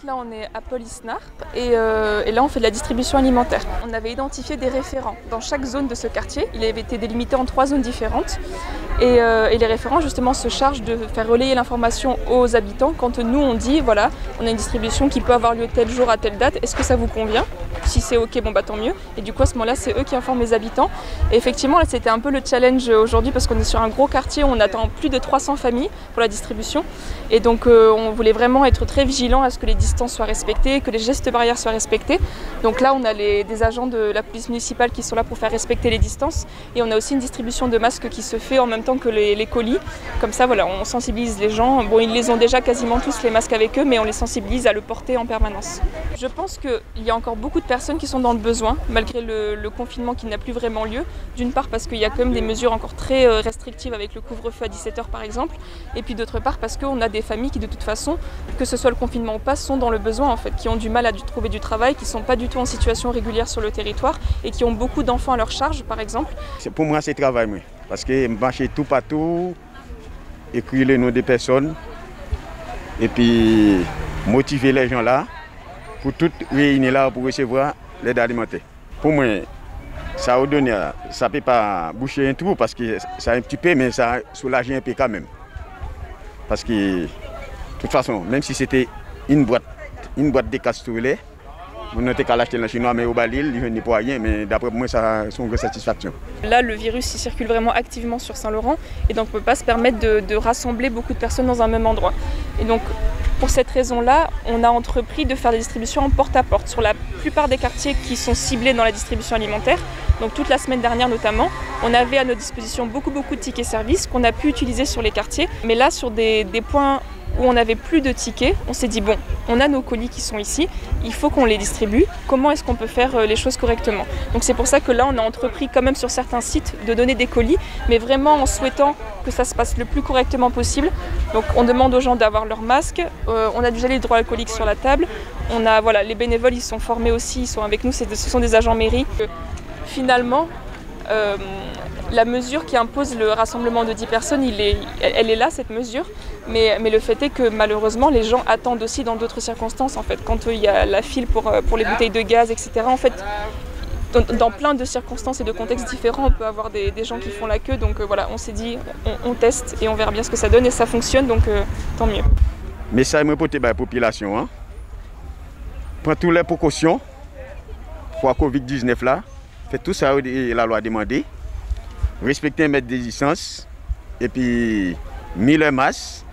là on est à Polisnar et là on fait de la distribution alimentaire. On avait identifié des référents dans chaque zone de ce quartier. Il avait été délimité en 3 zones différentes et les référents justement se chargent de faire relayer l'information aux habitants quand nous on dit voilà on a une distribution qui peut avoir lieu tel jour à telle date, est-ce que ça vous convient? Si c'est ok, bon bah tant mieux. Et du coup à ce moment-là c'est eux qui informent les habitants. Et effectivement là c'était un peu le challenge aujourd'hui parce qu'on est sur un gros quartier où on attend plus de 300 familles pour la distribution. Et donc on voulait vraiment être très vigilant à ce que les distances soient respectées, que les gestes barrières soient respectés. Donc là on a des agents de la police municipale qui sont là pour faire respecter les distances. Et on a aussi une distribution de masques qui se fait en même temps que les colis. Comme ça voilà, on sensibilise les gens. Bon ils les ont déjà quasiment tous les masques avec eux, mais on les sensibilise à le porter en permanence. Je pense qu'il y a encore beaucoup de personnes qui sont dans le besoin, malgré le confinement qui n'a plus vraiment lieu. D'une part parce qu'il y a quand même des mesures encore très restrictives avec le couvre-feu à 17h par exemple. Et puis d'autre part parce qu'on a des familles qui de toute façon, que ce soit le confinement ou pas, sont dans le besoin en fait, qui ont du mal à trouver du travail, qui ne sont pas du tout en situation régulière sur le territoire et qui ont beaucoup d'enfants à leur charge par exemple. Pour moi c'est travail, parce que marcher tout partout, écrire les noms des personnes et puis motiver les gens là pour tout réunir là pour recevoir l'aide alimentaire. Pour moi, ça ne peut pas boucher un trou parce que ça un petit peu, mais ça soulage un peu quand même. Parce que, de toute façon, même si c'était une boîte de cassoulet, on n'était qu'à l'acheter dans le chinois, mais au Balil, il n'y a pas rien, mais d'après moi, ça a une satisfaction. Là, le virus il circule vraiment activement sur Saint-Laurent, et donc on ne peut pas se permettre de rassembler beaucoup de personnes dans un même endroit. Et donc, pour cette raison-là, on a entrepris de faire des distributions en porte-à-porte sur la plupart des quartiers qui sont ciblés dans la distribution alimentaire. Donc toute la semaine dernière notamment, on avait à notre disposition beaucoup de tickets services qu'on a pu utiliser sur les quartiers. Mais là, sur des points où on n'avait plus de tickets, on s'est dit bon, on a nos colis qui sont ici, il faut qu'on les distribue. Comment est-ce qu'on peut faire les choses correctement? Donc c'est pour ça que là, on a entrepris quand même sur certains sites de donner des colis, mais vraiment en souhaitant que ça se passe le plus correctement possible. Donc on demande aux gens d'avoir leur masque, on a du gel hydroalcoolique sur la table, on a voilà, les bénévoles ils sont formés aussi, ils sont avec nous, ce sont des agents mairie. Finalement, la mesure qui impose le rassemblement de 10 personnes, elle est là cette mesure, mais le fait est que malheureusement les gens attendent aussi dans d'autres circonstances en fait. Quand il y a la file pour les bouteilles de gaz, etc. En fait, dans plein de circonstances et de contextes différents, on peut avoir des gens qui font la queue. Donc voilà, on s'est dit, on teste et on verra bien ce que ça donne et ça fonctionne, donc tant mieux. Mais ça me porte la population, hein. Prends toutes les précautions pour la Covid-19 là, fait tout ça la loi a demandé, respecter un mètre de distance et puis mis le masque